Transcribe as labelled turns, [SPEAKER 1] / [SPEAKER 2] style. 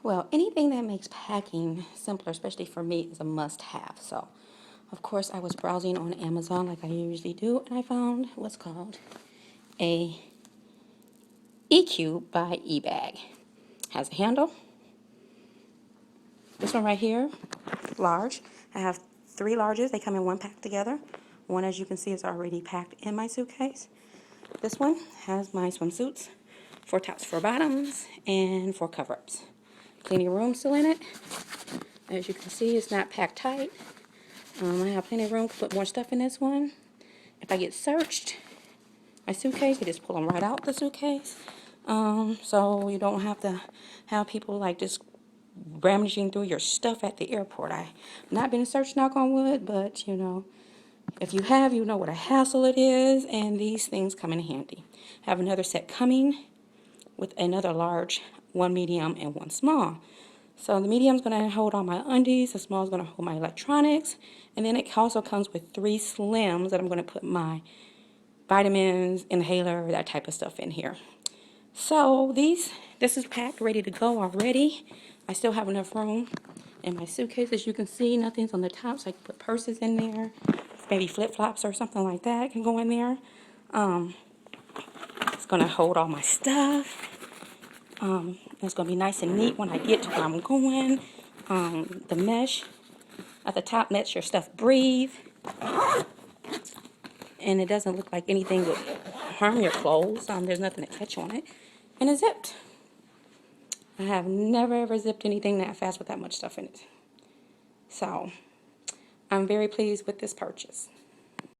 [SPEAKER 1] Well, anything that makes packing simpler, especially for me, is a must-have. So, of course, I was browsing on Amazon like I usually do, and I found what's called a EQ by eBag. Has a handle. This one right here, large. I have 3 larges. They come in one pack together. One, as you can see, is already packed in my suitcase. This one has my swimsuits, 4 tops, 4 bottoms, and 4 cover-ups. Plenty of room still in it. As you can see, it's not packed tight. I have plenty of room to put more stuff in this one. If I get searched, my suitcase, you just pull them right out the suitcase. So you don't have to have people like just rummaging through your stuff at the airport. I've not been searched, knock on wood, but you know, if you have, you know what a hassle it is, and these things come in handy. I have another set coming with another large, 1 medium and 1 small. So the medium's going to hold all my undies, the small's going to hold my electronics, and then it also comes with 3 slims that I'm going to put my vitamins, inhaler, that type of stuff in here. So this is packed, ready to go already. I still have enough room in my suitcase. As you can see, nothing's on the top, so I can put purses in there, maybe flip-flops or something like that can go in there. It's going to hold all my stuff. It's going to be nice and neat when I get to where I'm going. The mesh at the top lets your stuff breathe. And it doesn't look like anything would harm your clothes. There's nothing to catch on it. And it's zipped. I have never ever zipped anything that fast with that much stuff in it. So, I'm very pleased with this purchase.